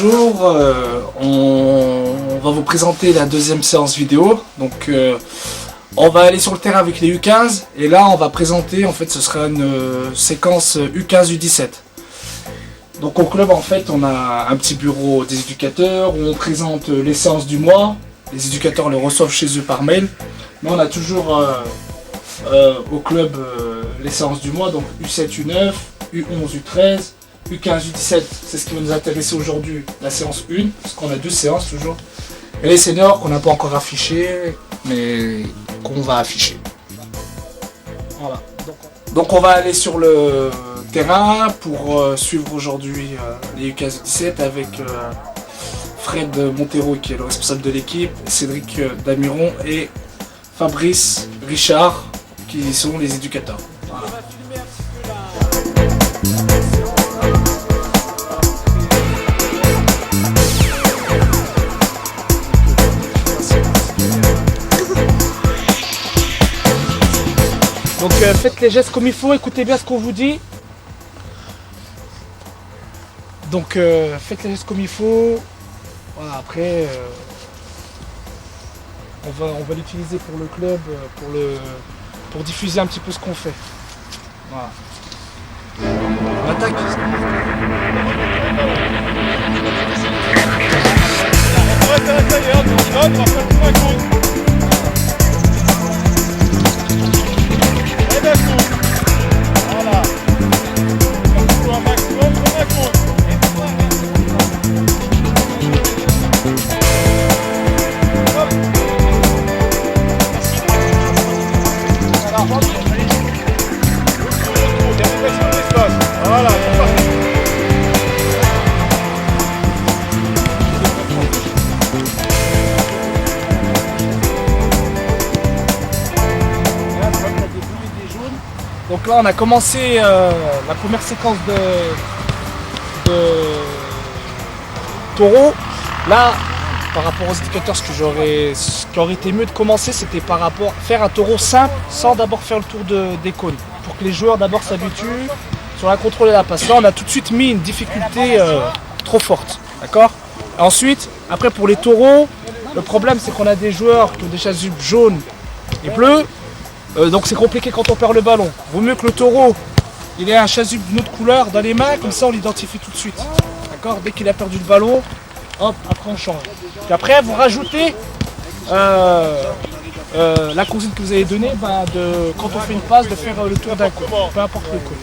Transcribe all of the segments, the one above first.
bonjour, on va vous présenter la deuxième séance vidéo. Donc on va aller sur le terrain avec les U15 et là on va présenter, en fait ce sera une séquence U15 U17. Donc au club en fait on a un petit bureau des éducateurs où on présente les séances du mois. Les éducateurs les reçoivent chez eux par mail, mais on a toujours au club les séances du mois, donc U7, U9, U11, U13, U15, U17, c'est ce qui va nous intéresser aujourd'hui, la séance 1, parce qu'on a deux séances toujours. Et les seniors qu'on n'a pas encore affichés, mais qu'on va afficher. Voilà. Donc on va aller sur le terrain pour suivre aujourd'hui les U15 U17 avec Fred Montero qui est le responsable de l'équipe, Cédric Damiron et Fabrice Richard qui sont les éducateurs. Voilà. Donc faites les gestes comme il faut, écoutez bien ce qu'on vous dit. Donc faites les gestes comme il faut. Voilà, après on va l'utiliser pour le club, pour diffuser un petit peu ce qu'on fait. Voilà. On attaque. Voilà, c'est parti. Donc là on a commencé la première séquence de taureau. Là par rapport aux éducateurs, ce qui aurait été mieux de commencer, c'était par rapport à faire un taureau simple sans d'abord faire le tour des cônes. Pour que les joueurs d'abord s'habituent sur la contrôle et la passe. Là on a tout de suite mis une difficulté trop forte. D'accord. Ensuite, après pour les taureaux, le problème c'est qu'on a des joueurs qui ont des chasubles jaunes et bleues. Donc c'est compliqué quand on perd le ballon. Vaut mieux que le taureau il ait un chasuble d'une autre couleur dans les mains, comme ça on l'identifie tout de suite. D'accord. Dès qu'il a perdu le ballon, hop, après on change. Puis après vous rajoutez la consigne que vous avez donnée, quand on fait une passe, de faire le tour d'un coup, peu importe le coup.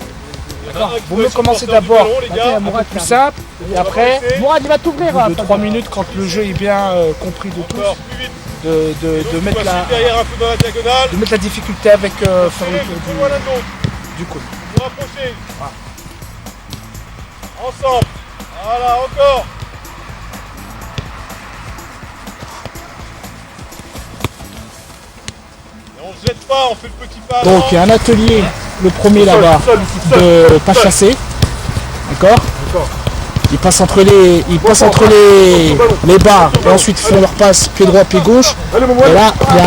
D'accord. Vaut mieux commencer d'abord à Mourad plus simple, et après, Mourad il va t'ouvrir de 3 minutes quand le jeu est bien compris de tous, de mettre la difficulté avec faire le tour du coup. Vous rapprochez. Voilà. Ensemble. Voilà, encore. On se jette pas, on fait le petit pas. Donc il y a un atelier, le premier là-bas, de pas chasser. D'accord. Ils passent entre les barres et ensuite font leur passe pied droit, pied gauche. Et là il y a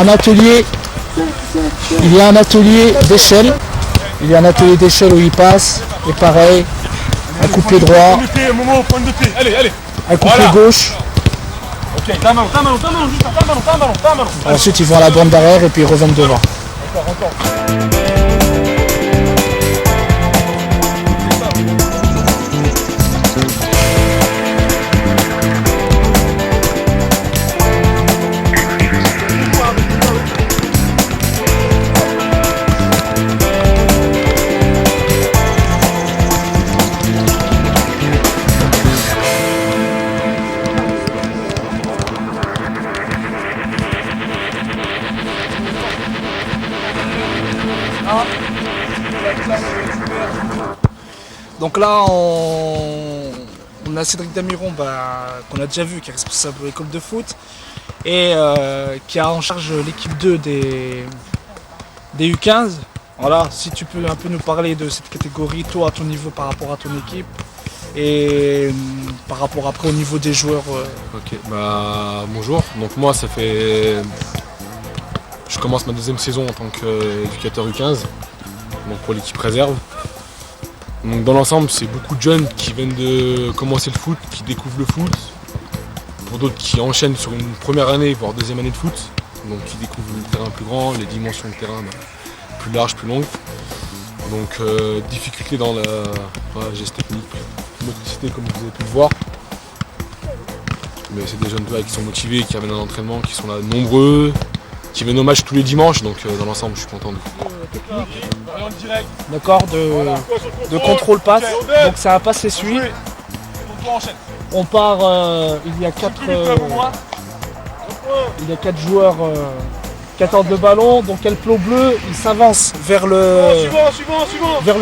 un atelier d'échelle. Il y a un atelier d'échelle où ils passent. Et pareil, un coup pied droit, un coup pied gauche. Ok, ta main, juste ta main. Ensuite ils vont à la bande d'arrière et puis ils reviennent devant. Encore. Donc là on a Cédric Damiron qu'on a déjà vu, qui est responsable de l'école de foot et qui a en charge l'équipe 2 des U15. Voilà, si tu peux un peu nous parler de cette catégorie, toi à ton niveau par rapport à ton équipe et par rapport après au niveau des joueurs. Ok, bonjour. Donc moi je commence ma deuxième saison en tant qu'éducateur U15, donc pour l'équipe réserve. Donc dans l'ensemble, c'est beaucoup de jeunes qui viennent de commencer le foot, qui découvrent le foot. Pour d'autres qui enchaînent sur une première année, voire deuxième année de foot. Donc qui découvrent le terrain plus grand, les dimensions de terrain plus larges, plus longues. Donc difficulté dans la geste technique, motricité comme vous avez pu le voir. Mais c'est des jeunes qui sont motivés, qui amènent un entraînement, qui sont là nombreux, qui viennent au match tous les dimanches, donc dans l'ensemble je suis content de vous. D'accord, de contrôle passe, donc c'est un passe essuie. On part, il y a 4 joueurs qui attendent le ballon, donc il y a le plot bleu, ils s'avancent vers le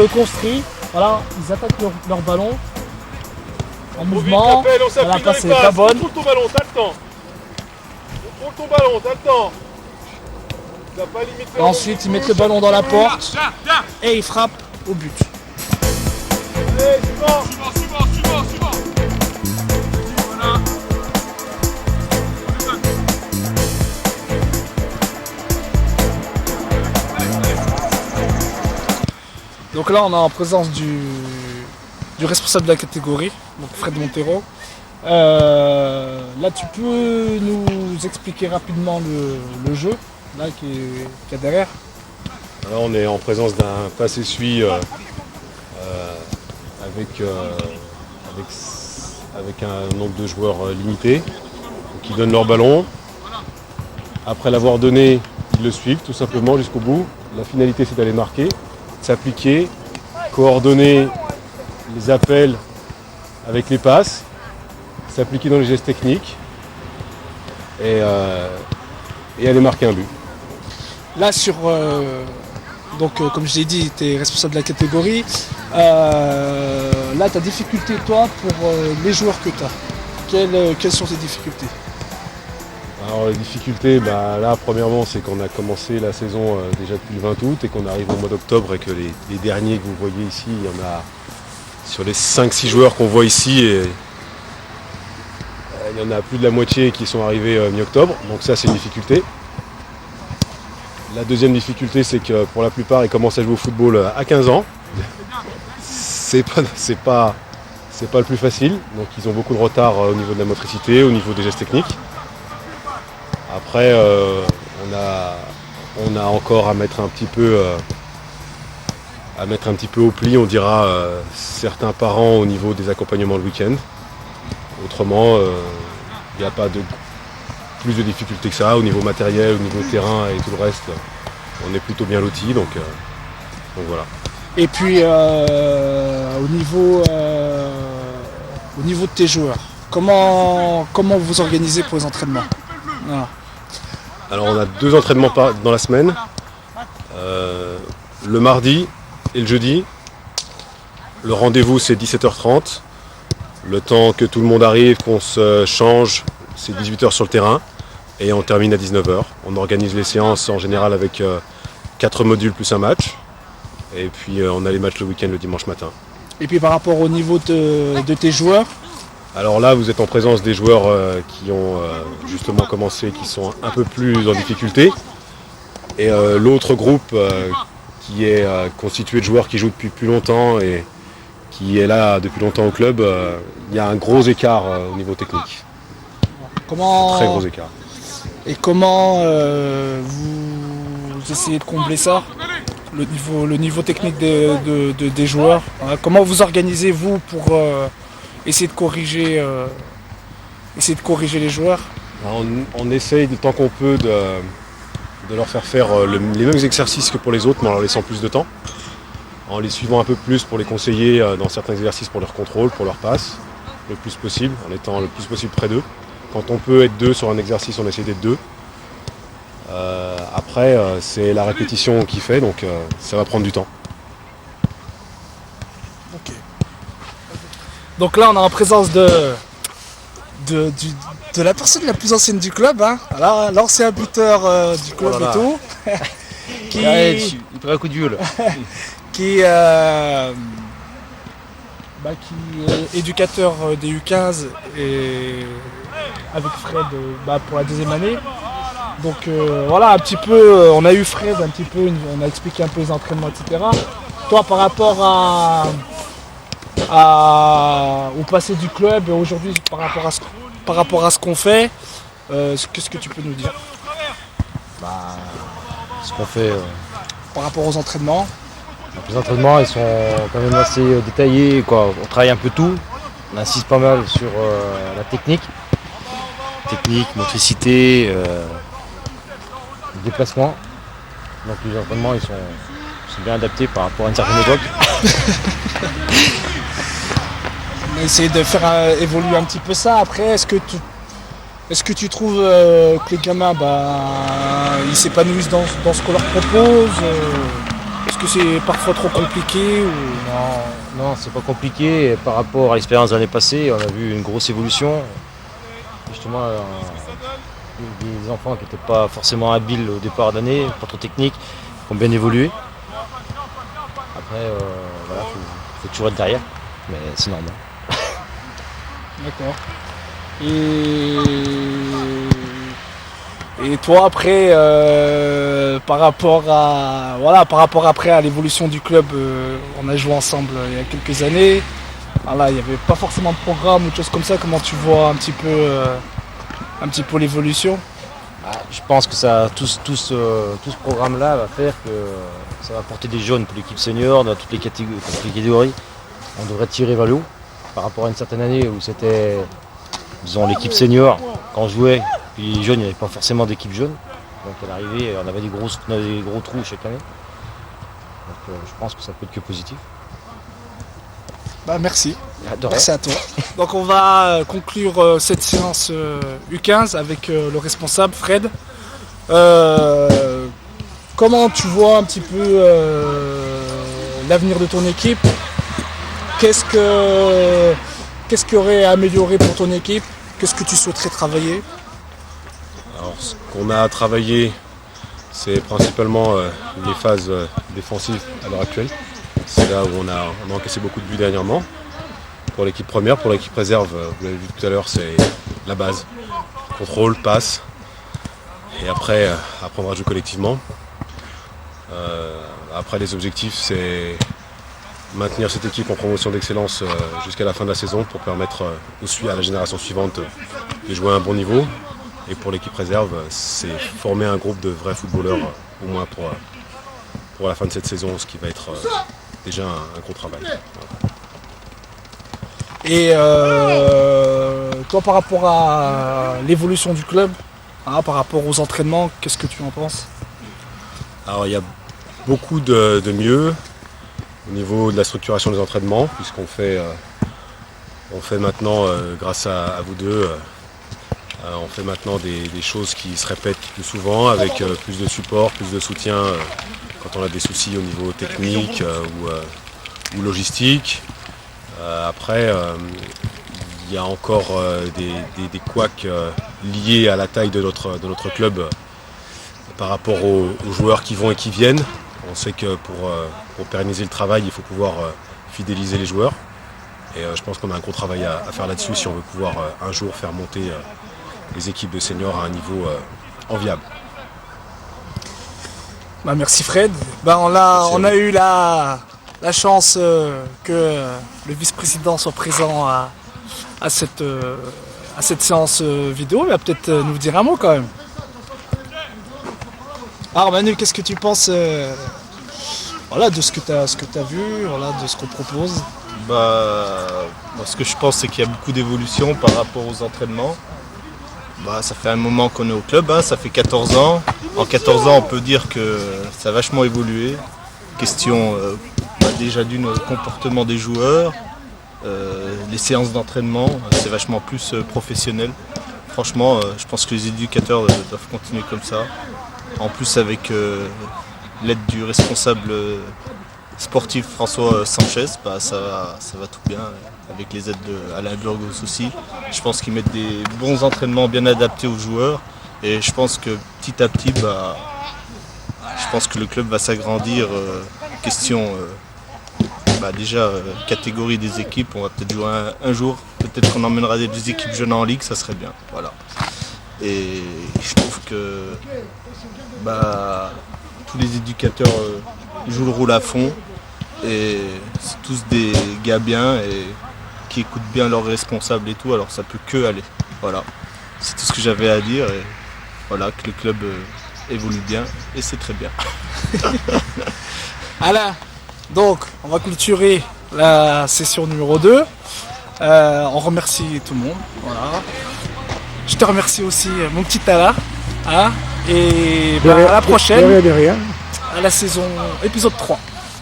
construit, voilà, ils attaquent leur ballon en mouvement, la passe n'est pas bonne. Contrôle ton ballon, t'as le temps. Contrôle ton ballon, t'as le temps. T'as pas limité. Et ensuite ils mettent le ballon dans la porte et ils frappent au but. Allez, suivant. Voilà. Donc là on est en présence du responsable de la catégorie, donc Fred Montero. Là tu peux nous expliquer rapidement le jeu là, qu'il y a derrière. Alors on est en présence d'un passe-essuie avec un nombre de joueurs limité qui donnent leur ballon. Après l'avoir donné, ils le suivent tout simplement jusqu'au bout. La finalité c'est d'aller marquer, s'appliquer, coordonner les appels avec les passes, s'appliquer dans les gestes techniques et aller marquer un but. Là sur donc comme je l'ai dit, tu es responsable de la catégorie. Là ta difficulté toi pour les joueurs que tu as, quelles sont tes difficultés? Alors les difficultés, là premièrement c'est qu'on a commencé la saison déjà depuis le 20 août et qu'on arrive au mois d'octobre et que les derniers que vous voyez ici, il y en a sur les 5-6 joueurs qu'on voit ici, et il y en a plus de la moitié qui sont arrivés mi-octobre, donc ça c'est une difficulté. La deuxième difficulté c'est que pour la plupart ils commencent à jouer au football à 15 ans. C'est pas le plus facile, donc ils ont beaucoup de retard au niveau de la motricité, au niveau des gestes techniques. Après, on a encore à mettre un petit peu au pli, on dira, certains parents au niveau des accompagnements le week-end. Autrement, il n'y a pas plus de difficultés que ça au niveau matériel, au niveau terrain et tout le reste. On est plutôt bien lotis, donc voilà. Et puis au niveau de tes joueurs, comment vous organisez pour les entraînements? Voilà. Alors on a 2 entraînements dans la semaine, le mardi et le jeudi. Le rendez-vous c'est 17h30. Le temps que tout le monde arrive, qu'on se change, c'est 18h sur le terrain et on termine à 19h. On organise les séances en général avec 4 modules plus un match. Et puis on a les matchs le week-end le dimanche matin. Et puis par rapport au niveau de tes joueurs? Alors là, vous êtes en présence des joueurs qui ont justement commencé, qui sont un peu plus en difficulté. Et l'autre groupe qui est constitué de joueurs qui jouent depuis plus longtemps et qui est là depuis longtemps au club, il y a un gros écart au niveau technique. Très gros écart. Et comment vous essayez de combler ça? Le niveau technique des joueurs, hein. Comment vous organisez-vous pour essayer de corriger les joueurs? On essaye de tant qu'on peut de leur faire les mêmes exercices que pour les autres, mais en leur laissant plus de temps. En les suivant un peu plus pour les conseiller dans certains exercices pour leur contrôle, pour leur passe, le plus possible, en étant le plus possible près d'eux. Quand on peut être 2 sur un exercice, on essaie d'être 2. Après, c'est la répétition qui fait, donc ça va prendre du temps. Okay. Donc là, on est en présence de la personne la plus ancienne du club, hein. Alors, l'ancien buteur du club et tout. Il prend un coup de vieux là. qui est éducateur des U15 et avec Fred pour la 2e année. Donc voilà, un petit peu, on a eu Fred un petit peu, on a expliqué un peu les entraînements, etc. Toi, par rapport au passé du club et aujourd'hui par rapport à ce qu'on fait, qu'est-ce que tu peux nous dire Ce qu'on fait, par rapport aux entraînements? les entraînements, ils sont quand même assez détaillés, quoi. On travaille un peu tout. On insiste pas mal sur la technique, motricité, déplacement. Donc les entraînements, ils sont bien adaptés par rapport à une certaine époque. On a essayé de faire évoluer un petit peu ça. Après, est-ce que tu trouves que les gamins, ils s'épanouissent dans ce qu'on leur propose? Est-ce que c'est parfois trop compliqué ou... Non, c'est pas compliqué. Par rapport à l'expérience de l'année passée, on a vu une grosse évolution. Justement, des enfants qui n'étaient pas forcément habiles au départ d'année, pas trop techniques, qui ont bien évolué. Après, voilà, faut toujours être derrière, mais c'est normal. D'accord. Et toi après, par rapport après à l'évolution du club, on a joué ensemble il y a quelques années. Voilà, il n'y avait pas forcément de programme ou de choses comme ça. Comment tu vois un petit peu l'évolution? Je pense que tout ce programme-là va faire que ça va apporter des jeunes pour l'équipe senior dans toutes les catégories. On devrait tirer vers le haut par rapport à une certaine année où c'était, disons, l'équipe senior quand on jouait. Puis les jeunes, il n'y avait pas forcément d'équipe jeune. Donc à l'arrivée, on avait des gros trous chaque année. Donc je pense que ça peut être que positif. Merci. De rien. Merci à toi. Donc on va conclure cette séance U15 avec le responsable Fred. Comment tu vois un petit peu l'avenir de ton équipe? Qu'est-ce qui aurait à améliorer pour ton équipe? Qu'est-ce que tu souhaiterais travailler? Alors, ce qu'on a à travailler, c'est principalement les phases défensives à l'heure actuelle. C'est là où on a encaissé beaucoup de buts dernièrement. Pour l'équipe première, pour l'équipe réserve, vous l'avez vu tout à l'heure, c'est la base. Contrôle, passe. Et après, apprendre à jouer collectivement. Après, les objectifs, c'est maintenir cette équipe en promotion d'excellence jusqu'à la fin de la saison pour permettre à la génération suivante de jouer à un bon niveau. Et pour l'équipe réserve, c'est former un groupe de vrais footballeurs, au moins pour la fin de cette saison, ce qui va être déjà un gros travail. Et toi, par rapport à l'évolution du club, par rapport aux entraînements, qu'est-ce que tu en penses? Alors, il y a beaucoup de mieux au niveau de la structuration des entraînements, puisqu'on fait maintenant, grâce à vous deux, on fait maintenant des choses qui se répètent plus souvent, avec plus de support, plus de soutien quand on a des soucis au niveau technique ou logistique. Après, il y a encore des couacs liés à la taille de notre club par rapport aux joueurs qui vont et qui viennent. On sait que pour pérenniser le travail, il faut pouvoir fidéliser les joueurs. Et je pense qu'on a un gros travail à faire là-dessus si on veut pouvoir un jour faire monter les équipes de seniors à un niveau enviable. Merci Fred. On a eu la chance que le vice-président soit présent à cette séance vidéo. Il va peut-être nous dire un mot quand même. Alors Manu, qu'est-ce que tu penses de ce que tu as vu, de ce qu'on propose? Ce que je pense, c'est qu'il y a beaucoup d'évolution par rapport aux entraînements. Ça fait un moment qu'on est au club, ça fait 14 ans. En 14 ans, on peut dire que ça a vachement évolué. Question déjà d'une comportement des joueurs, les séances d'entraînement, c'est vachement plus professionnel. Franchement, je pense que les éducateurs doivent continuer comme ça. En plus, avec l'aide du responsable sportif François Sanchez, ça va tout bien. Avec les aides d'Alain Burgos aussi. Je pense qu'ils mettent des bons entraînements bien adaptés aux joueurs. Et je pense que petit à petit, je pense que le club va s'agrandir. Question déjà catégorie des équipes, on va peut-être jouer un jour. Peut-être qu'on emmènera des équipes jeunes en ligue, ça serait bien. Voilà. Et je trouve que tous les éducateurs jouent le rôle à fond. Et c'est tous des gars bien et qui écoutent bien leurs responsables et tout, alors ça peut que aller. Voilà, c'est tout ce que j'avais à dire et voilà, que le club évolue bien et c'est très bien. Alain, donc on va clôturer la session numéro 2. On remercie tout le monde. Voilà. Je te remercie aussi, mon petit Alain. Hein, et à la prochaine, De rien. à la saison épisode 3.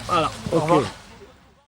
Voilà. Au revoir. Ok.